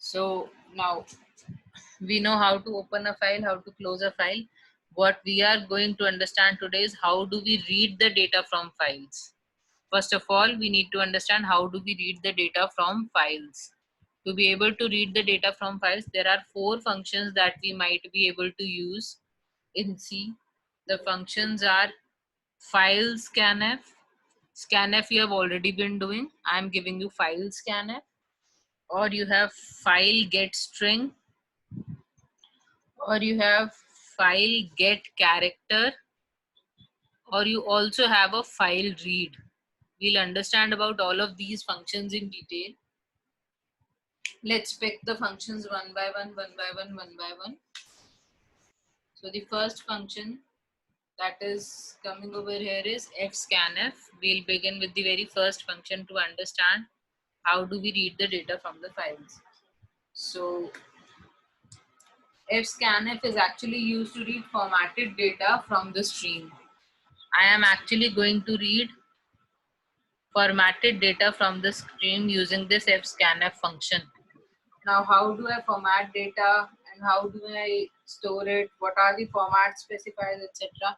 So now we know how to open a file, how to close a file. What we are going to understand today is how do we read the data from files. First of all, we need to understand how do we read the data from files. To be able to read the data from files, there are four functions that we might be able to use in C. The functions are file scanf. Scanf you have already been doing. I am giving you file scanf. Or you have file get string, or you have file get character, or you also have a file read. We'll understand about all of these functions in detail. Let's pick the functions one by one, one by one, one by one. So the first function that is coming over here is fscanf. We'll begin with the very first function to understand how do we read the data from the files. So fscanf is actually used to read formatted data from the stream. I am actually going to read formatted data from the stream using this fscanf function. Now, how do I format data and how do I store it? What are the format specifiers, etc.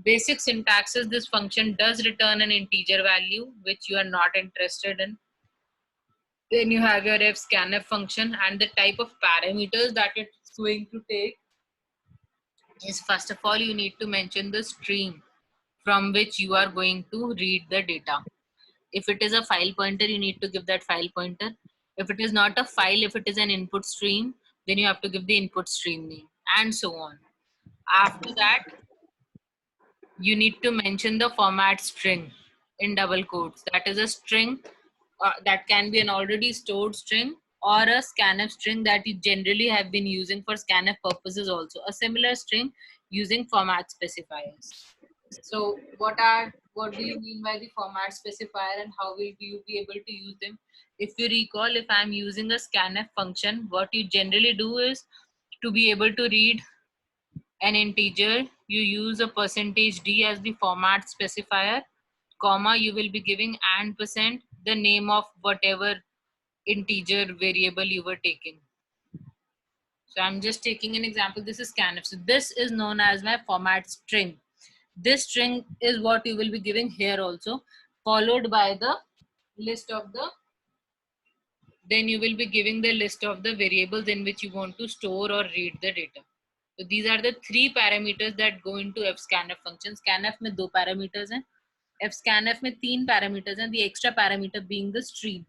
Basic syntax is this function does return an integer value which you are not interested in. Then you have your fscanf function, and the type of parameters that it's going to take is, first of all, you need to mention the stream from which you are going to read the data. If it is a file pointer, you need to give that file pointer. If it is not a file, if it is an input stream, then you have to give the input stream name, and so on. After that, you need to mention the format string in double quotes. That is a string that can be an already stored string or a scanf string that you generally have been using for scanf purposes also. A similar string using format specifiers. So what do you mean by the format specifier and how will you be able to use them? If you recall, if I'm using a scanf function, what you generally do is to be able to read an integer, you use a %d as the format specifier, comma, you will be giving and %, the name of whatever integer variable you were taking. So I'm just taking an example. This is scanf. So this is known as my format string. This string is what you will be giving here also, followed by the list of the, then you will be giving the list of the variables in which you want to store or read the data. So these are the three parameters that go into fscanf function. Scanf में दो parameters हैं, fscanf में तीन parameters हैं, the extra parameter being the stream.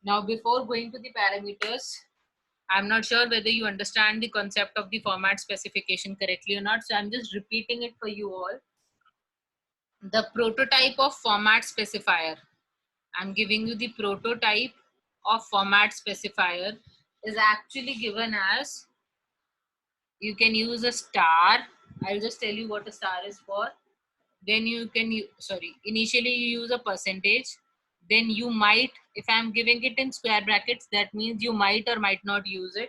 Now before going to the parameters, I'm not sure whether you understand the concept of the format specification correctly or not, so I'm just repeating it for you all. The prototype of format specifier, I'm giving you the prototype of format specifier, is actually given as, you can use a star. I'll just tell you what a star is for. Then you can initially you use a percentage, then you might, if I'm giving it in square brackets, that means you might or might not use it,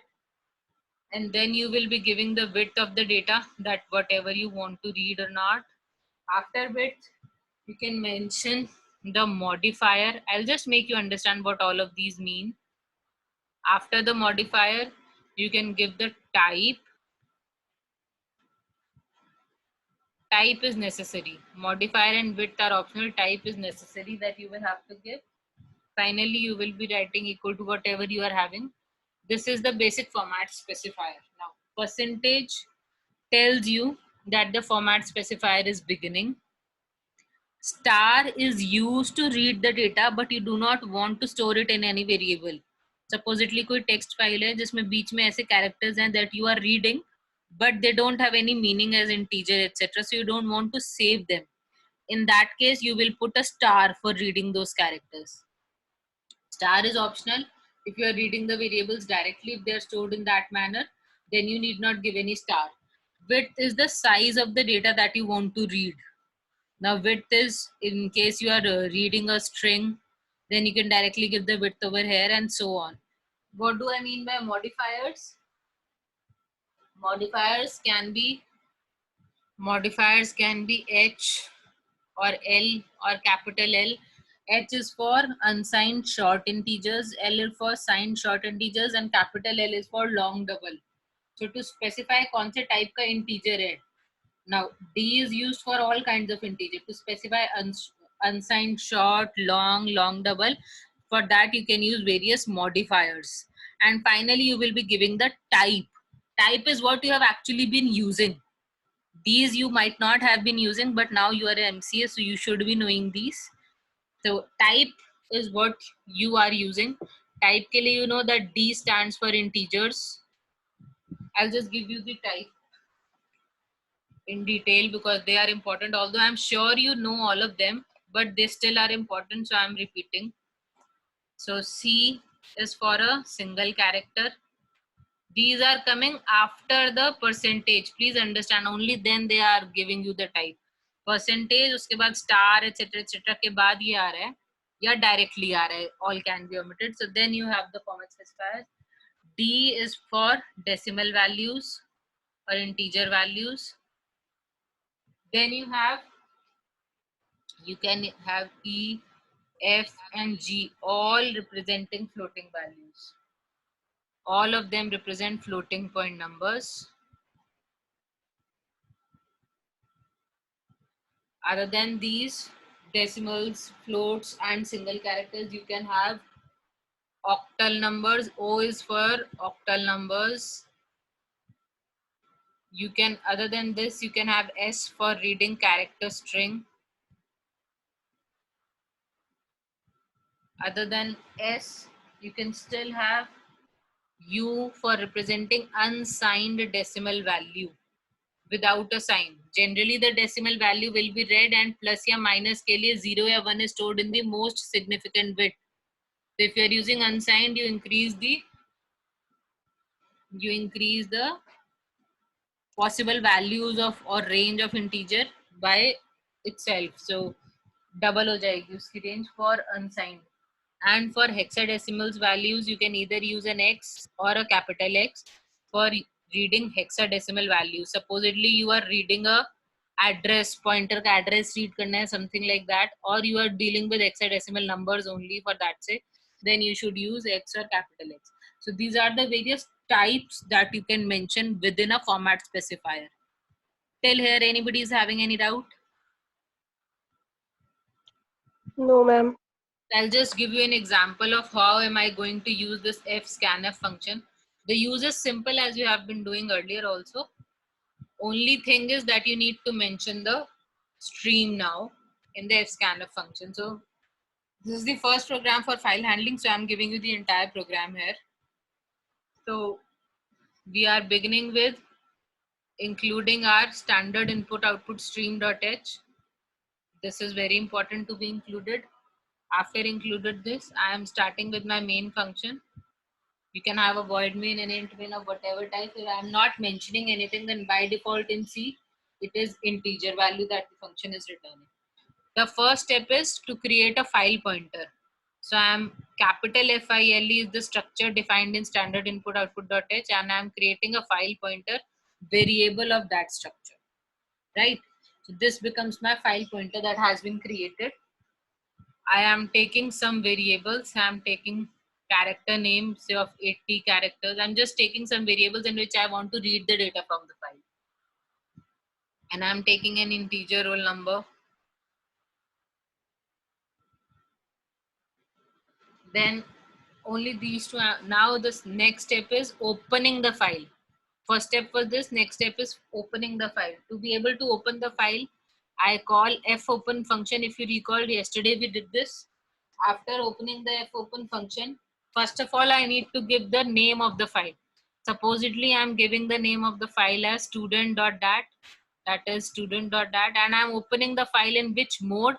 and then you will be giving the width of the data, that whatever you want to read or not. After width, you can mention the modifier. I'll just make you understand what all of these mean. After the modifier, you can give the type. Type is necessary. Modifier and width are optional. Type is necessary that you will have to give. Finally, you will be writing equal to whatever you are having. This is the basic format specifier. Now, percentage tells you that the format specifier is beginning. Star is used to read the data, but you do not want to store it in any variable. Supposedly कोई text file है जिसमें बीच में ऐसे characters हैं that you are reading, but they don't have any meaning as integer, etc. So you don't want to save them. In that case, you will put a star for reading those characters. Star is optional. If you are reading the variables directly, if they are stored in that manner, then you need not give any star. Width is the size of the data that you want to read. Now width is in case you are reading a string, then you can directly give the width over here and so on. What do I mean by modifiers? Modifiers can be H or L or capital L. H is for unsigned short integers, L is for signed short integers, and capital L is for long double. So to specify कौन से type का integer है. Now D is used for all kinds of integer. To specify unsigned short, long double, for that you can use various modifiers. And finally you will be giving the type. Type is what you have actually been using. These you might not have been using, but now you are an MCA, so you should be knowing these. So type is what you are using. Type ke liye you know that D stands for integers. I'll just give you the type in detail because they are important, although I'm sure you know all of them, but they still are important, so I'm repeating. So C is for a single character. These are coming after the percentage. Please understand, only then they are giving you the type. Percentage, उसके बाद star etc के बाद ये आ रहा है या directly आ रहा है, all can be omitted. So then you have the format specifier. D is for decimal values or integer values. Then you can have E, F and G, all representing floating values. All of them represent floating point numbers. Other than these decimals, floats and single characters, you can have octal numbers. O is for octal numbers. You can, other than this, you can have S for reading character string. Other than S, you can still have U for representing unsigned decimal value without a sign. Generally the decimal value will be read and plus या minus के लिए 0 या 1 is stored in the most significant bit. So if you are using unsigned, you increase the possible values of or range of integer by itself. So double हो जाएगी उसकी range for unsigned. And for hexadecimals values, you can either use an X or a capital X for reading hexadecimal values. Supposedly you are reading a address, pointer का address read करना है, something like that, or you are dealing with hexadecimal numbers only for that say, then you should use X or capital X. So these are the various types that you can mention within a format specifier. Till here, anybody is having any doubt? No, ma'am. I'll just give you an example of how am I going to use this fscanf function. The use is simple as you have been doing earlier also. Only thing is that you need to mention the stream now in the fscanf function. So this is the first program for file handling, so I'm giving you the entire program here. So we are beginning with including our standard input output stream.h. This is very important to be included. After included this, I am starting with my main function. You can have a void main, an int main of whatever type. If I am not mentioning anything, then by default in C, it is integer value that the function is returning. The first step is to create a file pointer. So I am capital FILE is the structure defined in standard input output.h, and I am creating a file pointer variable of that structure, right? So this becomes my file pointer that has been created. I am taking some variables. I am taking character name, say of 80 characters. I'm just taking some variables in which I want to read the data from the file. And I'm taking an integer roll number. Then only these two. Now this next step is opening the file. First step was this, next step is opening the file. To be able to open the file, I call fopen function. If you recall, yesterday we did this. After opening the fopen function, first of all, I need to give the name of the file. Supposedly, I'm giving the name of the file as student.dat, that is student.dat, and I'm opening the file in which mode?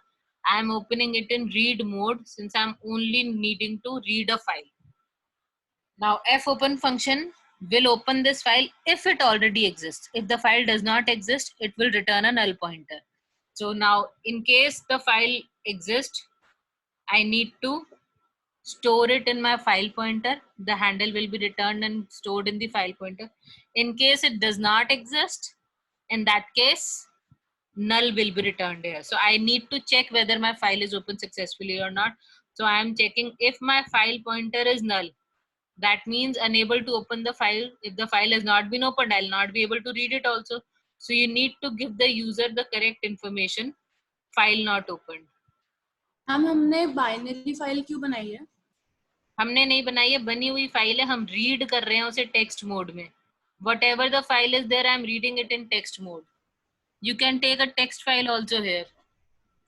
I'm opening it in read mode since I'm only needing to read a file. Now, fopen function will open this file if it already exists. If the file does not exist, it will return a null pointer. So now, in case the file exists, I need to store it in my file pointer. The handle will be returned and stored in the file pointer. In case it does not exist, in that case, null will be returned here. So I need to check whether my file is open successfully or not. So I am checking if my file pointer is null. That means unable to open the file. If the file has not been opened, I'll not be able to read it also. So you need to give the user the correct information. File not opened. हमने binary file क्यों बनाई है? हमने नहीं बनाई है, बनी हुई फाइल है, हम रीड कर रहे हैं उसे टेक्स्ट मोड में. Whatever the file is there, I'm reading it in text mode. You can take a text file also here.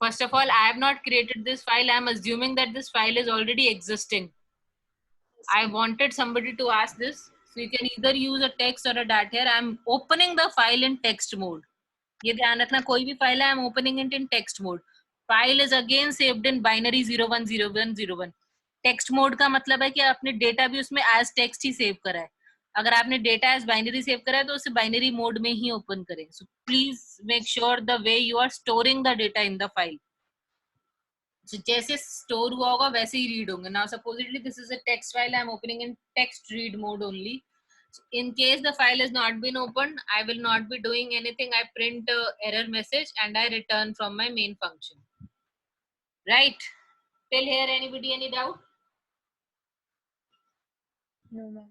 First of all, I have not created this file. I'm assuming that this file is already existing. I wanted somebody to ask this. So you can either use a text or a data here. I'm opening the file in text mode. ये ध्यान रखना, कोई भी file है, I'm opening it in text mode. File is again saved in binary 010101. Text mode का मतलब है कि आपने डेटा भी उसमें as text ही सेव करा है. अगर आपने डेटा एज बाइनरी सेव करा है तो उसे बाइनरी मोड में ही ओपन करें. So please make sure the way you are storing the data in the file. So, जैसे स्टोर हुआ होगा वैसे ही रीड होंगे. Now supposedly this is a text file. I am opening in text read mode only. So, in case the file has not been opened, I will not be doing anything. I print a error message and I return from my main function. Right? Till here, anybody any doubt? No, ma'am.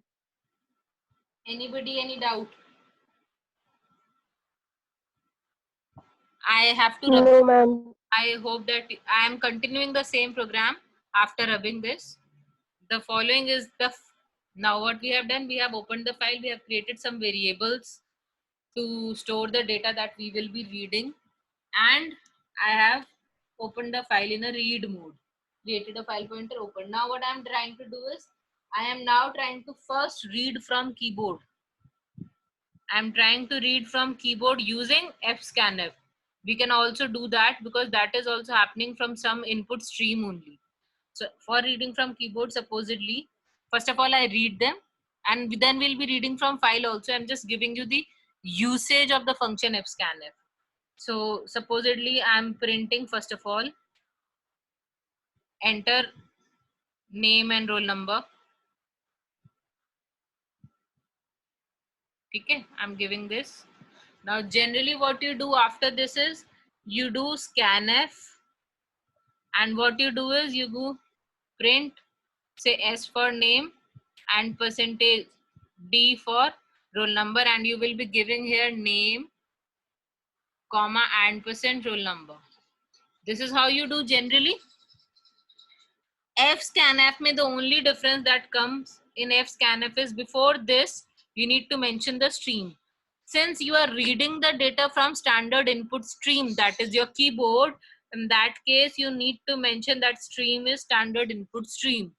Anybody any doubt? I have to rub. No, ma'am. I hope that I am continuing the same program after rubbing this. The following is now what we have done, we have opened the file, we have created some variables to store the data that we will be reading, and I have opened the file in a read mode, created a file pointer, open. Now what I am trying to do is, I am now trying to first read from keyboard. I am trying to read from keyboard using fscanf. We can also do that because that is also happening from some input stream only. So for reading from keyboard, supposedly, first of all, I read them and then we'll be reading from file also. I'm just giving you the usage of the function fscanf. So supposedly I'm printing, first of all, enter name and roll number. Okay, I'm giving this. Now generally what you do after this is you do scanf, and what you do is you go print, say S for name and percentage D for roll number, and you will be giving here name, comma and percent roll number. This is how you do generally. fscanf में the only difference that comes in fscanf is before this you need to mention the stream. Since you are reading the data from standard input stream, that is your keyboard, in that case you need to mention that stream is standard input stream.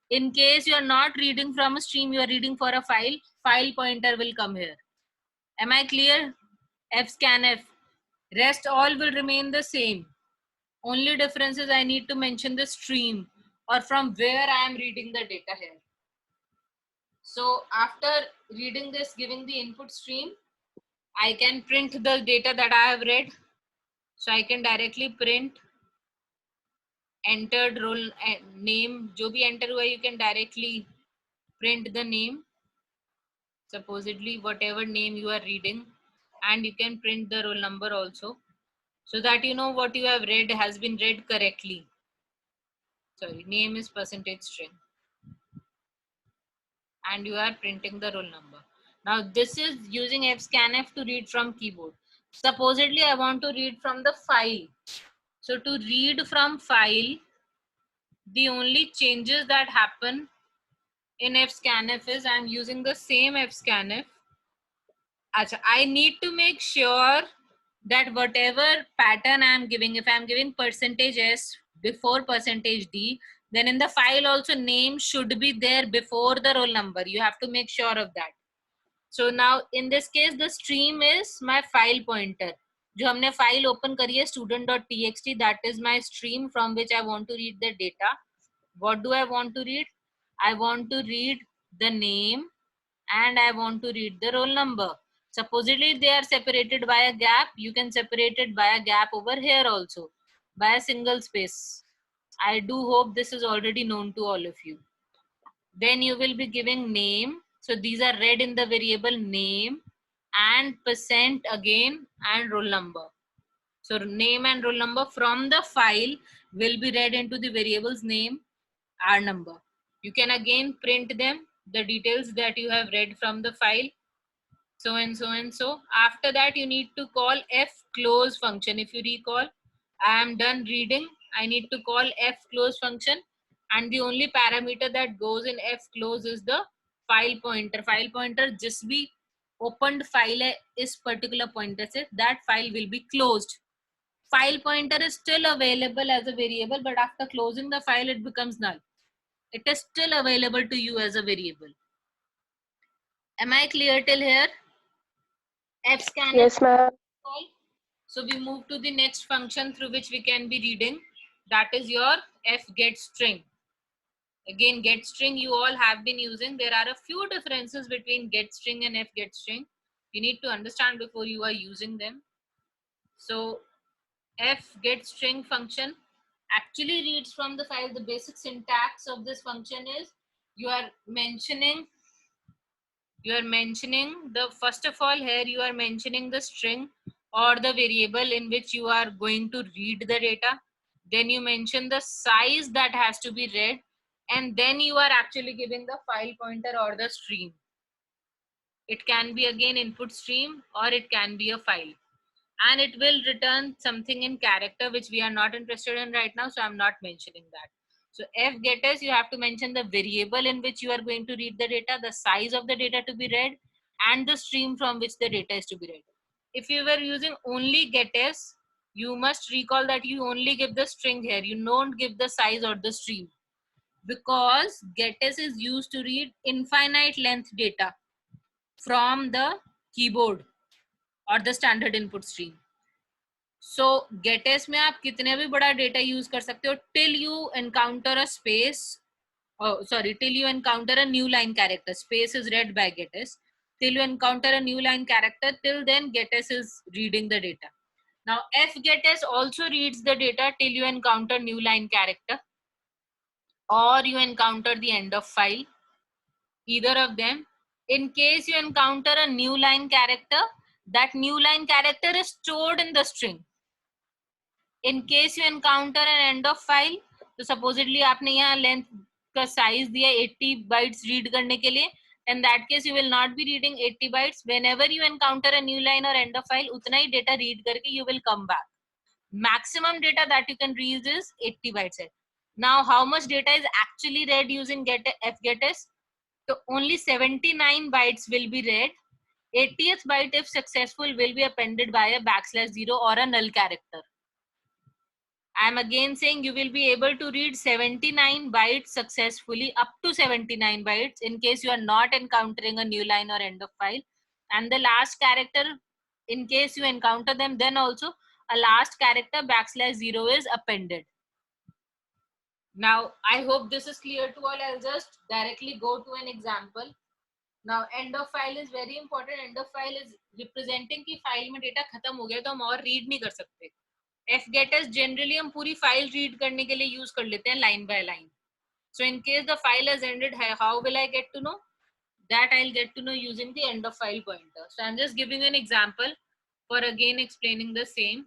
In case you are not reading from a stream, you are reading for a file, file pointer will come here. Am I clear? fscanf. Rest all will remain the same. Only difference is I need to mention the stream or from where I am reading the data here. So after reading this, giving the input stream, I can print the data that I have read. So I can directly print entered roll name. जो भी enter हुआ, you can directly print the name. Supposedly whatever name you are reading, and you can print the roll number also, so that you know what you have read has been read correctly. Sorry, name is percentage string, and you are printing the roll number. Now this is using fscanf to read from keyboard. Supposedly I want to read from the file. So to read from file, the only changes that happen in fscanf is I'm using the same fscanf. Achha, I need to make sure that whatever pattern I'm giving, if I'm giving percentage S before percentage D, then in the file also name should be there before the roll number. You have to make sure of that. So now in this case, the stream is my file pointer. जो हमने file open करी है student.txt, that is my stream from which I want to read the data. What do I want to read? I want to read the name and I want to read the roll number. Supposedly they are separated by a gap. You can separate it by a gap over here also, by a single space. I do hope this is already known to all of you. Then you will be giving name. So these are read in the variable name and percent again and roll number. So name and roll number from the file will be read into the variables name and number. You can again print them, the details that you have read from the file, so and so and so. After that, you need to call fclose function. If you recall, I am done reading. I need to call fclose function, and the only parameter that goes in fclose is the file pointer. File pointer just be opened file है इस particular pointer से, that file will be closed. File pointer is still available as a variable, but after closing the file, it becomes null. It is still available to you as a variable. Am I clear till here? Fscanf. Yes, ma'am. So we move to the next function through which we can be reading. That is your fgetString. Again, getString you all have been using. There are a few differences between getString and fgetString. You need to understand before you are using them. So fgetString function actually reads from the file. The basic syntax of this function is you are mentioning the, first of all, here you are mentioning the string or the variable in which you are going to read the data. Then you mention the size that has to be read, and then you are actually giving the file pointer or the stream. It can be again input stream or it can be a file, and it will return something in character which we are not interested in right now, so I'm not mentioning that. So fgetS, you have to mention the variable in which you are going to read the data, the size of the data to be read, and the stream from which the data is to be read. If you were using only getS, you must recall that you only give the string here. You don't give the size or the stream, because getS is used to read infinite length data from the keyboard or the standard input stream. So getS में आप कितने भी बड़ा data use कर सकते हो till you encounter a space, till you encounter a new line character. Space is read by getS. Till you encounter a new line character, till then getS is reading the data. Now fgetS also reads the data till you encounter new line character or you encounter the end of file, either of them. In case you encounter a new line character, that new line character is stored in the string. In case you encounter an end of file, तो supposedly आपने यहाँ length का size दिया 80 bytes read करने के लिए, in that case you will not be reading 80 bytes. Whenever you encounter a new line or end of file, उतना ही data read करके you will come back. Maximum data that you can read is 80 bytes. Now how much data is actually read using fgetS? So only 79 bytes will be read. 80th byte, if successful, will be appended by a \0 or a null character. I am again saying you will be able to read 79 bytes successfully, up to 79 bytes, in case you are not encountering a new line or end of file. And the last character, in case you encounter them, then also a last character \0 is appended. Now, I hope this is clear to all. I'll just directly go to an example. Now, end of file is very important. End of file is representing कि file में data खत्म हो गया तो हम और read नहीं कर सकते. fgetS generally हम पूरी file read करने के लिए use कर लेते हैं line by line. So in case the file has ended, how will I get to know? That I'll get to know using the end of file pointer. So I'm just giving an example for again explaining the same.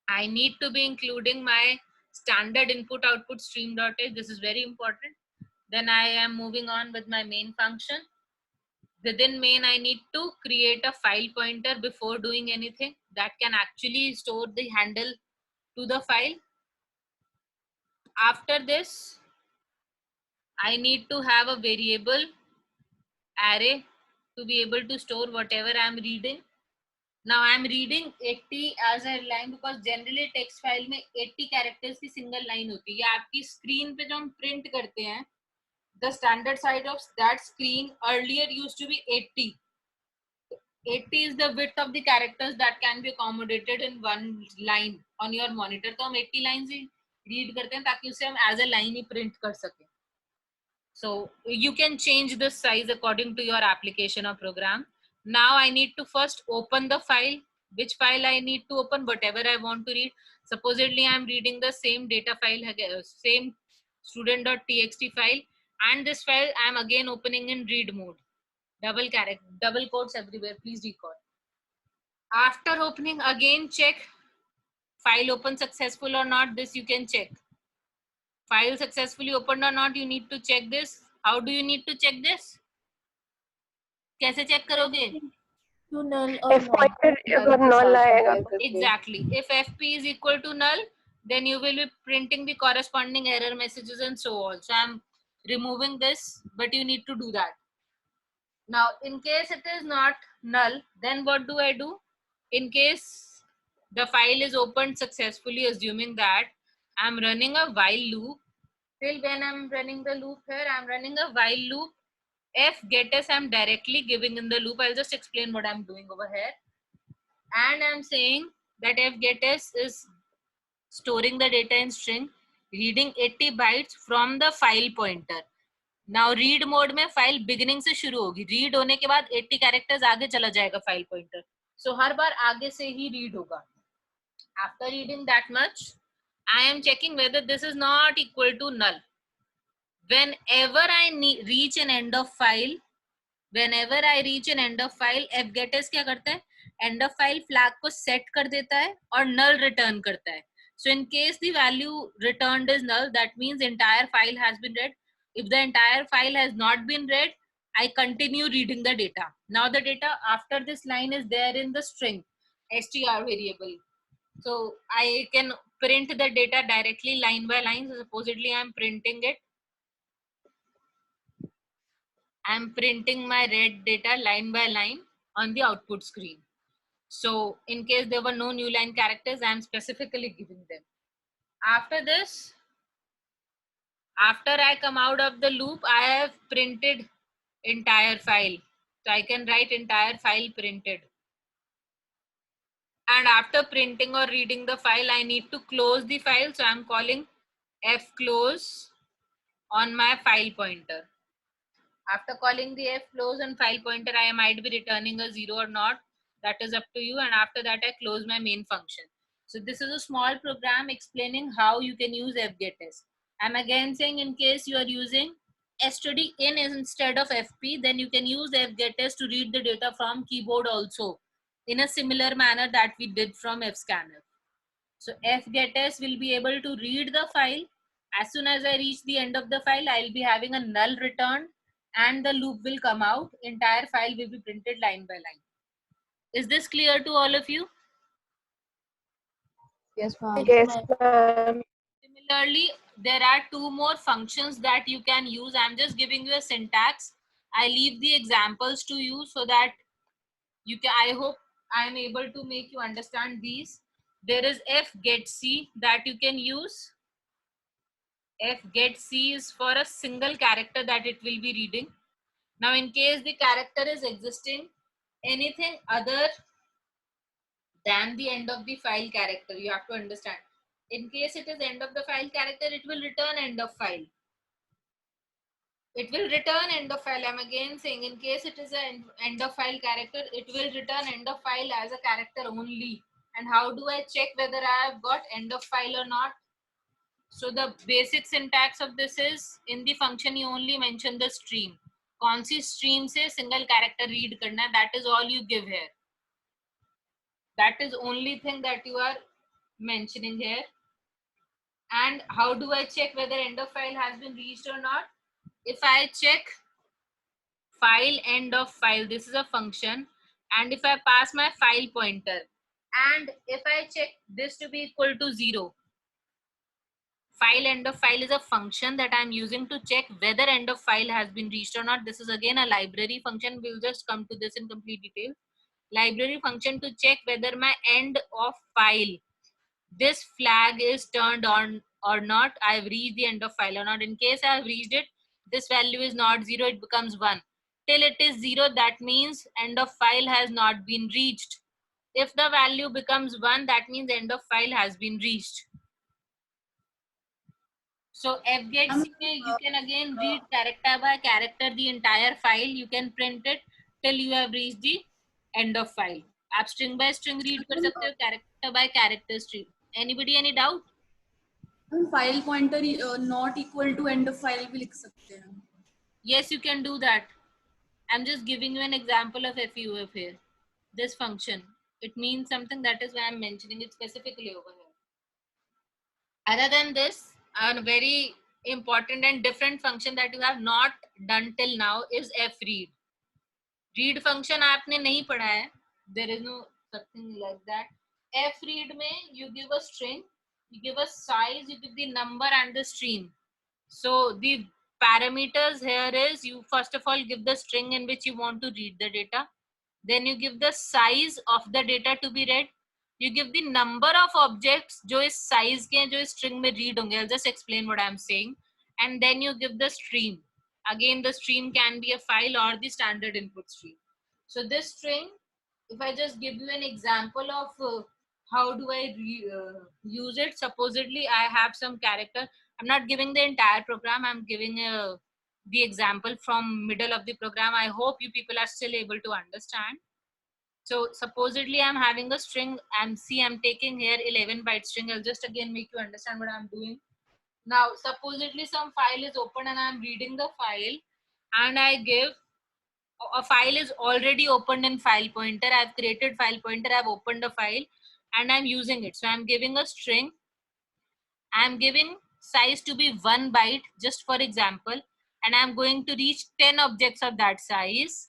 I need to be including my standard input output stream.h. This is very important. Then I am moving on with my main function. Within main, I need to create a file pointer before doing anything that can actually store the handle to the file. After this, I need to have a variable array to be able to store whatever I am reading. Now I am reading 80 as a line because generally text file में 80 characters की single line होती है. ये आपकी screen पे जो हम print करते हैं, the standard size of that screen earlier used to be 80. 80 is the width of the characters that can be accommodated in one line on your monitor. तो हम 80 lines ही read करते हैं ताकि उसे हम as a line he print कर सकें. So you can change the size according to your application or program. Now I need to first open the file. Which file I need to open? Whatever I want to read. Supposedly I am reading the same data file, same student.txt file, and this file I am again opening in read mode. Double quotes everywhere, please recall. After opening, again check file open successful or not, this you can check. File successfully opened or not, you need to check this. How do you need to check this? कैसे check करोगे? to null or F not. pointer अगर null आएगा तो Exactly. If fp is equal to null, then you will be printing the corresponding error messages and so on. So I'm removing this, but you need to do that. Now, in case it is not null, then what do I do? In case the file is opened successfully, assuming that I'm running a while loop. Till when I'm running the loop here, I'm running a while loop. F getS I'm directly giving in the loop. I'll just explain what I'm doing over here. And I'm saying that F getS is storing the data in string, reading 80 bytes from the file pointer. Now read mode में file beginning से शुरू होगी, read होने के बाद 80 characters आगे चला जाएगा फाइल पॉइंटर, सो हर बार आगे से ही रीड होगा. After reading that much I am checking whether this is not equal to null. whenever I reach an end of file, whenever I reach an end of file, fgetS क्या करता है, end of file flag को set कर देता है और null return करता है. So in case the value returned is null, that means entire file has been read. If the entire file has not been read, I continue reading the data. Now the data after this line is there in the string str variable. So I can print the data directly line by line. So supposedly I'm printing it. I'm printing my read data line by line on the output screen. So in case there were no new line characters, I'm specifically giving them. After this, after I come out of the loop, I have printed entire file. So I can write entire file printed. And after printing or reading the file, I need to close the file. So I'm calling fclose on my file pointer. After calling the fclose on file pointer, I might be returning a 0 or not. That is up to you. And after that, I close my main function. So this is a small program explaining how you can use fgetS. I'm again saying in case you are using std in instead of fp, then you can use fgetS to read the data from keyboard also in a similar manner that we did from fscanf. So fgetS will be able to read the file. As soon as I reach the end of the file, I'll be having a null return and the loop will come out. Entire file will be printed line by line. Is this clear to all of you? Yes, ma'am. yes ma'am. Similarly, there are two more functions that you can use. I'm just giving you a syntax. I leave the examples to you so that you can, I hope I'm able to make you understand these. There is fgetC that you can use. fgetC is for a single character that it will be reading. Now, in case the character is existing anything other than the end of the file character, you have to understand. In case it is end of the file character, it will return end of file. It will return end of file. I'm again saying in case it is an end of file character, it will return end of file as a character only. And how do I check whether I have got end of file or not? So the basic syntax of this is in the function you only mention the stream. कौन सी stream से single character read करना है, that is all you give here. That is only thing that you are mentioning here. And how do I check whether end of file has been reached or not? If I check file end of file, this is a function, and if I pass my file pointer, and if I check this to be equal to 0, file end of file is a function that I'm using to check whether end of file has been reached or not. This is again a library function. We'll just come to this in complete detail. Library function to check whether my end of file, this flag is turned on or not. I've reached the end of file or not. In case I've reached it, this value is not 0, it becomes 1. Till it is 0, that means end of file has not been reached. If the value becomes 1, that means end of file has been reached. So fgetC, you can again read character by character the entire file. You can print it till you have reached the end of file. आप string by string read कर सकते हो, character by character string. Anybody any doubt? हम file pointer not equal to end of file भी लिख सकते हैं. Yes, you can do that. I'm just giving you an example of FUF here. This function, it means something, that is why I'm mentioning it specifically over here. Other than this, a very important and different function that you have not done till now is fread. Read function आपने नहीं पढ़ा है. There is no something like that. fread में you give a string, you give a size, you give the number and the stream. So the parameters here is you first of all give the string in which you want to read the data. Then you give the size of the data to be read. You give the number of objects जो इस size के जो इस string में read होंगे. I'll just explain what I'm saying. And then you give the stream. Again, the stream can be a file or the standard input stream. So this string, if I just give you an example of how do I use it, supposedly I have some character. I'm not giving the entire program. I'm giving the example from middle of the program. I hope you people are still able to understand. So supposedly I'm having a string. I'm taking here 11 byte string. I'll just again make you understand what I'm doing. Now supposedly some file is open and I'm reading the file, and I give a file is already opened in file pointer. I've created file pointer, I've opened a file and I'm using it. So I'm giving a string. I'm giving size to be 1 byte just for example, and I'm going to reach 10 objects of that size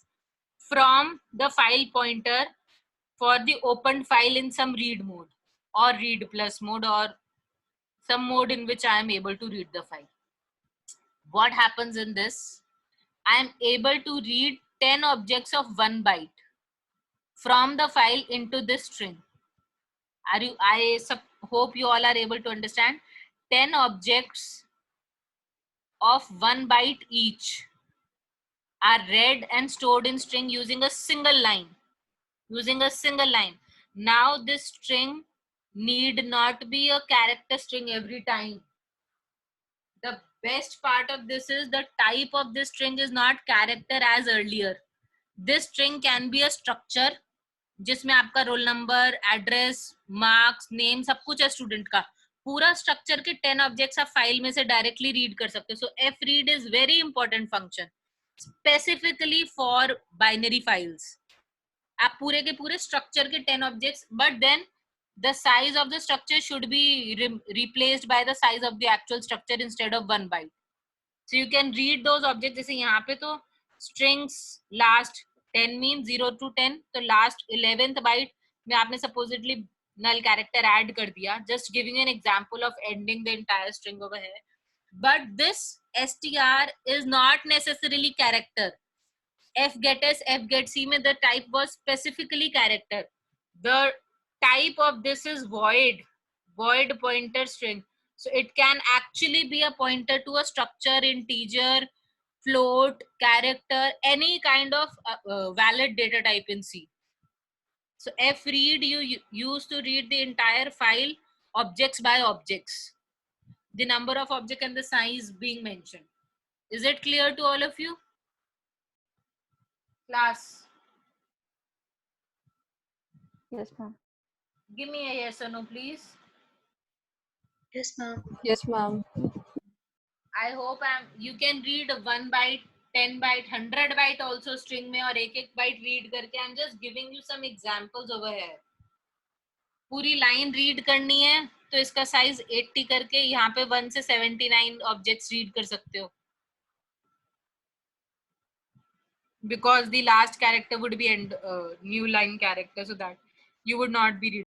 from the file pointer for the opened file in some read mode or read plus mode or some mode in which I am able to read the file. What happens in this? I am able to read 10 objects of 1 byte from the file into this string. Hope you all are able to understand. 10 objects of 1 byte each are read and stored in string using a single line. Now this string need not be a character string every time. The best part of this is the type of this string is not character as earlier. This string can be a structure जिसमें आपका roll number, address, marks, name सब कुछ है student का. पूरा structure के 10 objects आप file में से डायरेक्टली रीड कर सकते हो. So fread is very important function specifically for binary files. आप पूरे के पूरे स्ट्रक्चर के 10 objects, but then the size of the structure should be replaced by the size of the actual structure instead of 1 byte. So you can read those objects. जैसे यहाँ पे तो strings last 10 means 0 to 10, तो last 11th byte में आपने supposedly null character add कर दिया. Just giving you an example of ending the entire string over here. But this str is not necessarily character. fgetS, fgetC में the type was specifically character. The type of this is void pointer string. So it can actually be a pointer to a structure, integer, float, character, any kind of valid data type in C. So fread you use to read the entire file objects by objects, the number of object and the size being mentioned. Is it clear to all of you? Class, Yes, ma'am. give me a yes or no, please. Yes, ma'am. Yes, ma'am. I hope you can read 1 byte, 10 byte, 100 byte also string में और एक byte read करके. I'm just giving you some examples over here. पूरी line read करनी है तो इसका size 80 करके यहाँ पे 1 से 79 objects read कर सकते हो. Because the last character would be new line character, so that you would not be reading.